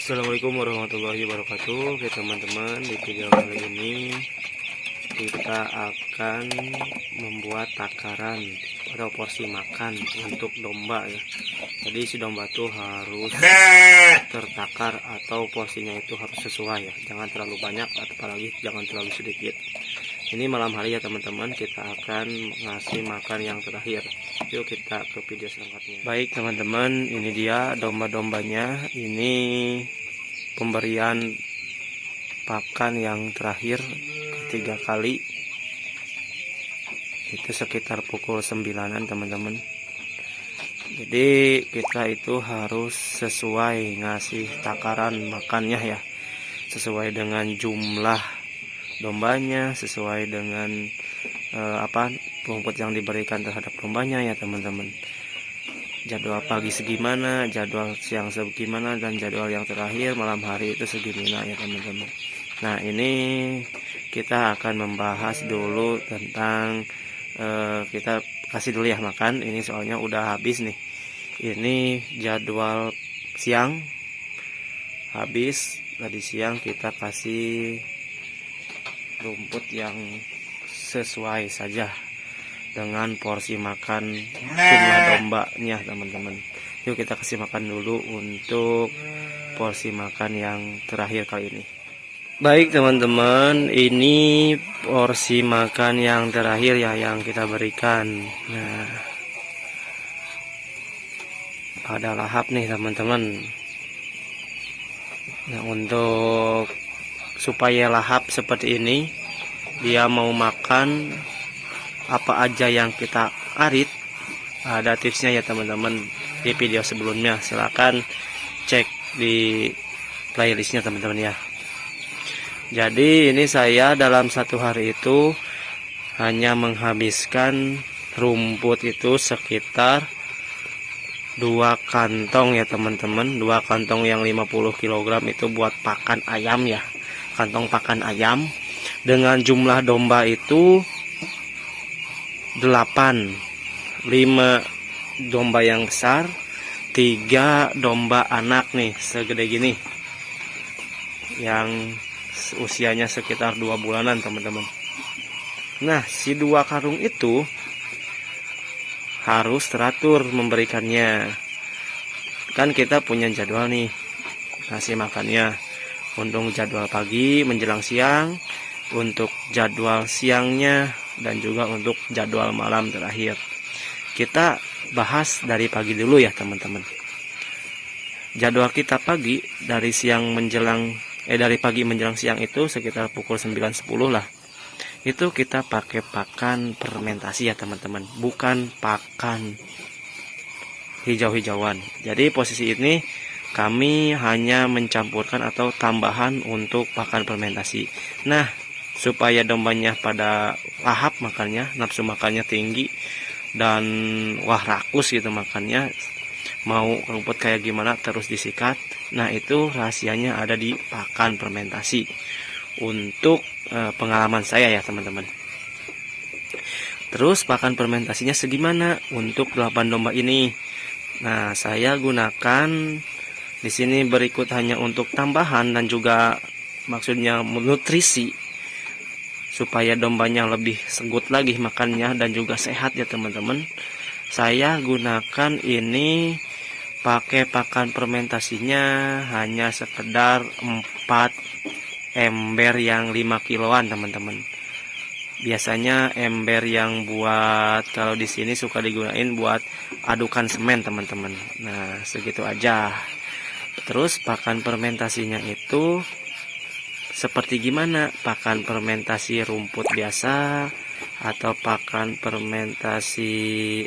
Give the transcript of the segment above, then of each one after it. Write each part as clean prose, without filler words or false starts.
Assalamualaikum warahmatullahi wabarakatuh. Oke teman-teman, di video kali ini kita akan membuat takaran atau porsi makan untuk domba ya. Jadi si domba itu harus tertakar atau porsinya itu harus sesuai ya. Jangan terlalu banyak atau apalagi jangan terlalu sedikit. Ini malam hari ya teman-teman, kita akan ngasih makan yang terakhir. Yuk kita ke video selengkapnya. Baik teman-teman, ini dia domba-dombanya. Ini pemberian pakan yang terakhir ketiga kali. Itu sekitar pukul 9-an teman-teman. Jadi kita itu harus sesuai ngasih takaran makannya ya, sesuai dengan jumlah dombanya, sesuai dengan rumput yang diberikan terhadap dombanya ya teman-teman. Jadwal pagi segimana, jadwal siang segimana, dan jadwal yang terakhir malam hari itu segimana ya teman-teman. Nah ini kita akan membahas dulu tentang kita kasih dulu ya makan. Ini soalnya udah habis nih. Ini jadwal siang habis. Tadi siang kita kasih rumput yang sesuai saja dengan porsi makan jumlah dombanya teman-teman. Yuk kita kasih makan dulu untuk porsi makan yang terakhir kali ini. Baik teman-teman, ini porsi makan yang terakhir ya yang kita berikan. Nah, ada lahap nih teman-teman. Nah, untuk supaya lahap seperti ini, dia mau makan apa aja yang kita arit, ada tipsnya ya teman-teman di video sebelumnya. Silahkan cek di playlistnya teman-teman ya. Jadi ini saya dalam satu hari itu hanya menghabiskan rumput itu sekitar 2 kantong ya teman-teman. 2 kantong yang 50 kg itu buat pakan ayam ya, kantong pakan ayam. Dengan jumlah domba itu 8, 5 domba yang besar, 3 domba anak nih segede gini, yang usianya sekitar 2 bulanan teman-teman. Nah si 2 karung itu harus teratur memberikannya. Kan kita punya jadwal nih ngasih makannya, untuk jadwal pagi menjelang siang, untuk jadwal siangnya, dan juga untuk jadwal malam terakhir. Kita bahas dari pagi dulu ya teman-teman. Jadwal kita pagi dari dari pagi menjelang siang itu sekitar pukul 9-10 lah. Itu kita pakai pakan fermentasi ya teman-teman, bukan pakan hijau-hijauan. Jadi posisi ini kami hanya mencampurkan atau tambahan untuk pakan fermentasi. Nah, supaya dombanya pada lahap makannya, nafsu makannya tinggi, dan wah rakus gitu makannya, mau rumput kayak gimana terus disikat. Nah itu rahasianya ada di pakan fermentasi. Untuk pengalaman saya ya teman-teman. Terus pakan fermentasinya segimana untuk 8 domba ini? Nah saya gunakan di sini berikut hanya untuk tambahan dan juga maksudnya nutrisi, supaya dombanya lebih segut lagi makannya dan juga sehat ya teman-teman. Saya gunakan ini pakai pakan fermentasinya hanya sekedar 4 ember yang 5 kiloan teman-teman. Biasanya ember yang buat kalau di sini suka digunain buat adukan semen teman-teman. Nah segitu aja. Terus pakan fermentasinya itu seperti gimana? Pakan fermentasi rumput biasa atau pakan fermentasi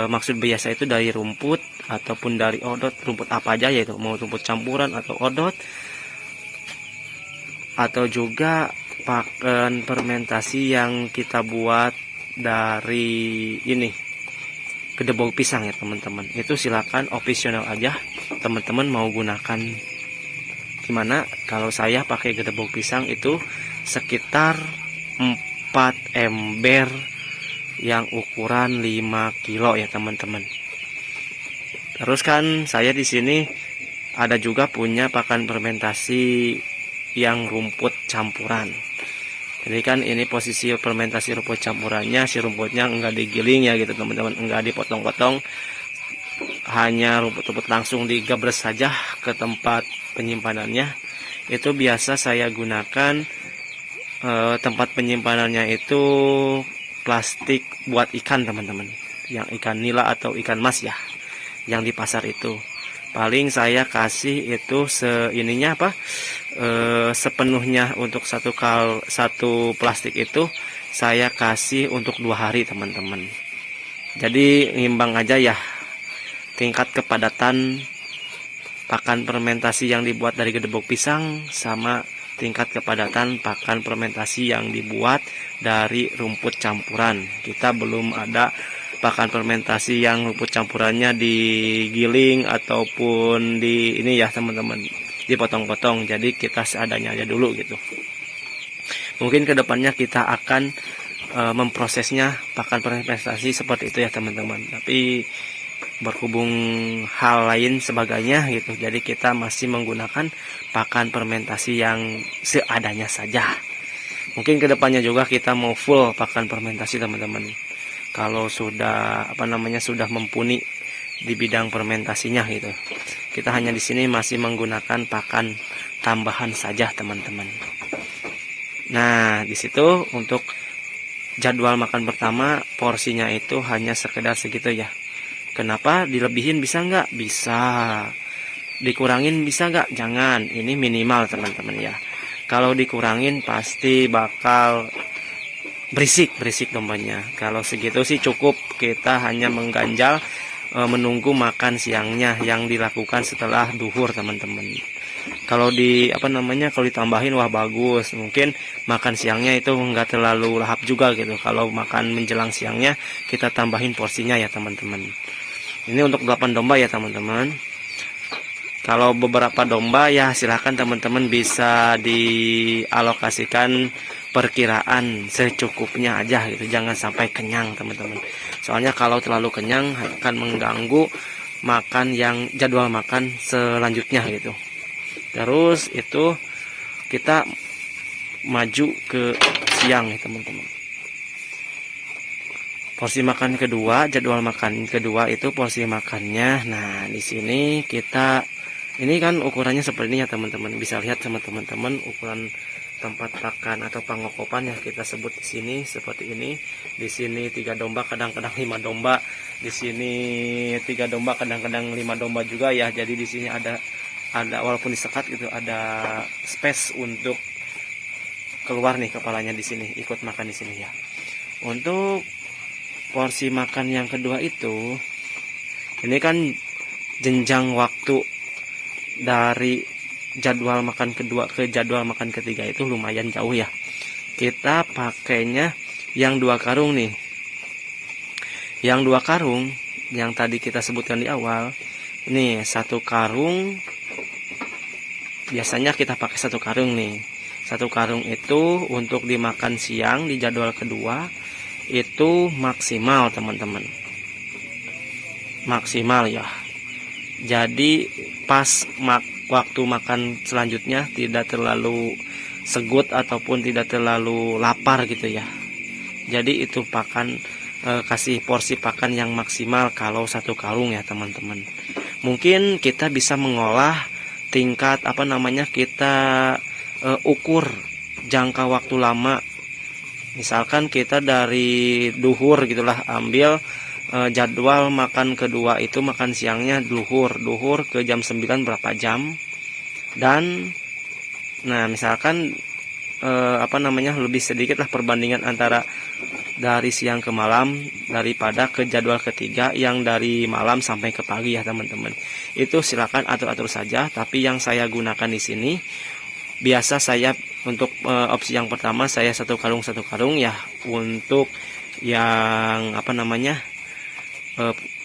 maksud biasa itu dari rumput ataupun dari odot, rumput apa aja ya itu, mau rumput campuran atau odot, atau juga pakan fermentasi yang kita buat dari ini gedebok pisang ya teman-teman. Itu silakan opsional aja teman-teman mau gunakan gimana. Kalau saya pakai gedebok pisang itu sekitar 4 ember yang ukuran 5 kilo ya teman-teman. Terus kan saya di sini ada juga punya pakan fermentasi yang rumput campuran. Jadi kan ini posisi fermentasi rumput campurannya, si rumputnya enggak digiling ya gitu teman-teman, enggak dipotong-potong, hanya rumput-rumput langsung digabres saja ke tempat penyimpanannya. Itu biasa saya gunakan tempat penyimpanannya itu plastik buat ikan teman-teman, yang ikan nila atau ikan mas ya, yang di pasar itu. Paling saya kasih itu sepenuhnya untuk satu plastik itu saya kasih untuk 2 hari teman-teman. Jadi ngimbang aja ya tingkat kepadatan pakan fermentasi yang dibuat dari gedebok pisang sama tingkat kepadatan pakan fermentasi yang dibuat dari rumput campuran. Kita belum ada pakan fermentasi yang rumput campurannya digiling ataupun di ini ya teman-teman, dipotong-potong. Jadi kita seadanya aja dulu gitu. Mungkin kedepannya kita akan memprosesnya pakan fermentasi seperti itu ya teman-teman. Tapi berhubung hal lain sebagainya gitu, jadi kita masih menggunakan pakan fermentasi yang seadanya saja. Mungkin kedepannya juga kita mau full pakan fermentasi teman-teman. Kalau sudah sudah mumpuni di bidang fermentasinya gitu. Kita hanya di sini masih menggunakan pakan tambahan saja teman-teman. Nah, di situ untuk jadwal makan pertama porsinya itu hanya sekedar segitu ya. Kenapa dilebihin bisa nggak? Bisa. Dikurangin bisa nggak? Jangan. Ini minimal teman-teman ya. Kalau dikurangin pasti bakal berisik dombanya. Kalau segitu sih cukup, kita hanya mengganjal menunggu makan siangnya yang dilakukan setelah duhur teman-teman. Kalau kalau ditambahin wah bagus, mungkin makan siangnya itu nggak terlalu lahap juga gitu. Kalau makan menjelang siangnya kita tambahin porsinya ya teman-teman. Ini untuk 8 domba ya teman-teman. Kalau beberapa domba ya silahkan teman-teman bisa dialokasikan perkiraan secukupnya aja gitu, jangan sampai kenyang teman-teman. Soalnya kalau terlalu kenyang akan mengganggu jadwal makan selanjutnya gitu. Terus itu kita maju ke siang ya teman-teman. Porsi makan kedua, jadwal makan kedua itu porsi makannya. Nah, di sini ini kan ukurannya seperti ini ya teman-teman. Bisa lihat sama teman-teman ukuran tempat pakan atau pangokopan yang kita sebut di sini seperti ini. Di sini 3 domba, kadang-kadang 5 domba. Di sini 3 domba, kadang-kadang 5 domba juga ya. Jadi di sini ada walaupun disekat gitu, ada space untuk keluar nih kepalanya di sini, ikut makan di sini ya. Untuk porsi makan yang kedua itu, ini kan jenjang waktu dari jadwal makan kedua ke jadwal makan ketiga itu lumayan jauh ya. Kita pakainya yang 2 karung nih. Yang 2 karung yang tadi kita sebutkan di awal. Ini 1 karung. Biasanya kita pakai 1 karung nih. 1 karung itu untuk dimakan siang di jadwal kedua itu maksimal teman-teman. Maksimal ya. Jadi pas waktu makan selanjutnya tidak terlalu segut ataupun tidak terlalu lapar gitu ya. Jadi itu kasih porsi pakan yang maksimal kalau 1 karung ya teman-teman. Mungkin kita bisa mengolah tingkat kita ukur jangka waktu lama. Misalkan kita dari duhur gitulah, ambil jadwal makan kedua itu makan siangnya duhur ke jam 9 berapa jam, dan nah misalkan lebih sedikit lah perbandingan antara dari siang ke malam daripada ke jadwal ketiga yang dari malam sampai ke pagi ya teman-teman. Itu silakan atur-atur saja, tapi yang saya gunakan di sini biasa saya untuk opsi yang pertama saya 1 karung ya untuk yang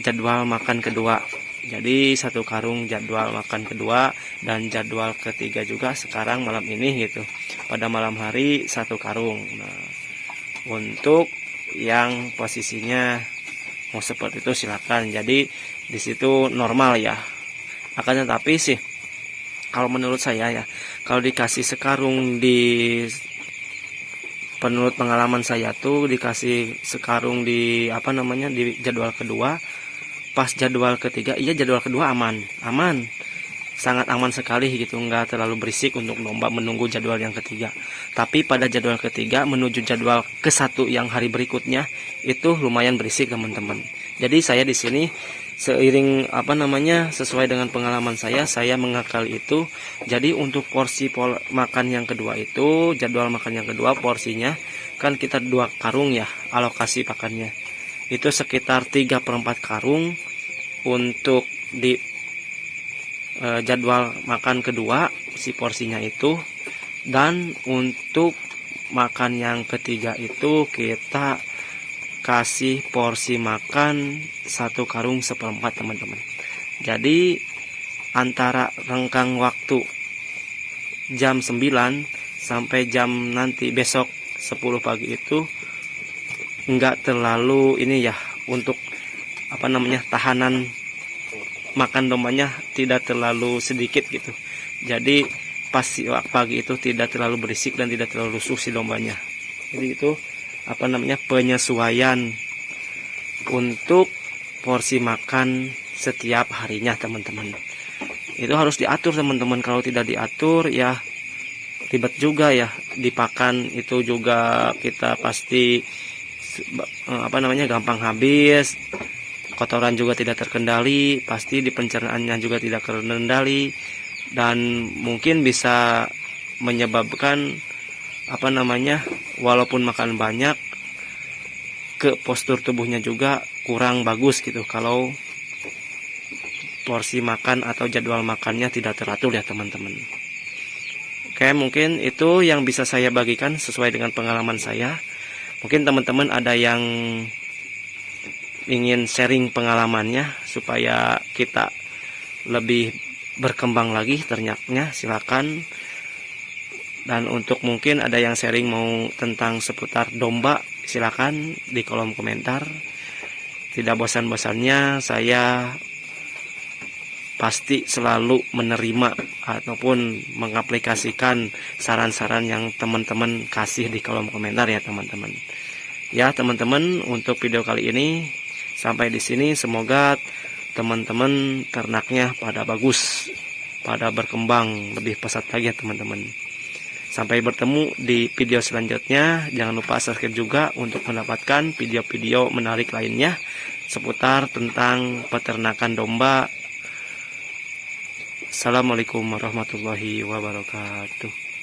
jadwal makan kedua. Jadi 1 karung jadwal makan kedua dan jadwal ketiga juga sekarang malam ini gitu. Pada malam hari 1 karung. Nah, untuk yang posisinya mau seperti itu silakan. Jadi di situ normal ya. Akan tetapi sih kalau menurut saya ya, kalau dikasih sekarung menurut pengalaman saya tuh dikasih sekarung di di jadwal kedua, pas jadwal ketiga, iya jadwal kedua aman, sangat aman sekali gitu, nggak terlalu berisik untuk domba menunggu jadwal yang ketiga. Tapi pada jadwal ketiga menuju jadwal ke-1 yang hari berikutnya itu lumayan berisik teman-teman. Jadi saya di sini seiring sesuai dengan pengalaman saya mengakal itu. Jadi untuk porsi makan yang kedua itu, jadwal makan yang kedua porsinya kan kita 2 karung ya alokasi pakannya. Itu sekitar 3/4 karung untuk di jadwal makan kedua si porsinya itu, dan untuk makan yang ketiga itu kita kasih porsi makan 1 karung 1/4 teman-teman. Jadi antara renggang waktu jam 9 sampai jam nanti besok 10 pagi itu enggak terlalu ini ya, untuk tahanan makan dombanya tidak terlalu sedikit gitu. Jadi pas pagi itu tidak terlalu berisik dan tidak terlalu rusuh si dombanya. Jadi itu penyesuaian untuk porsi makan setiap harinya teman-teman. Itu harus diatur teman-teman. Kalau tidak diatur ya ribet juga ya. Di pakan itu juga kita pasti gampang habis. Kotoran juga tidak terkendali, pasti di pencernaannya juga tidak terkendali, dan mungkin bisa menyebabkan walaupun makan banyak, ke postur tubuhnya juga kurang bagus gitu kalau porsi makan atau jadwal makannya tidak teratur ya teman-teman. Oke, mungkin itu yang bisa saya bagikan sesuai dengan pengalaman saya. Mungkin teman-teman ada yang ingin sharing pengalamannya supaya kita lebih berkembang lagi ternaknya, silakan. Dan untuk mungkin ada yang sharing mau tentang seputar domba, silakan di kolom komentar. Tidak bosan-bosannya saya pasti selalu menerima ataupun mengaplikasikan saran-saran yang teman-teman kasih di kolom komentar ya teman-teman. Ya teman-teman, untuk video kali ini sampai di sini. Semoga teman-teman ternaknya pada bagus, pada berkembang lebih pesat lagi ya teman-teman. Sampai bertemu di video selanjutnya. Jangan lupa subscribe juga untuk mendapatkan video-video menarik lainnya seputar tentang peternakan domba. Assalamualaikum warahmatullahi wabarakatuh.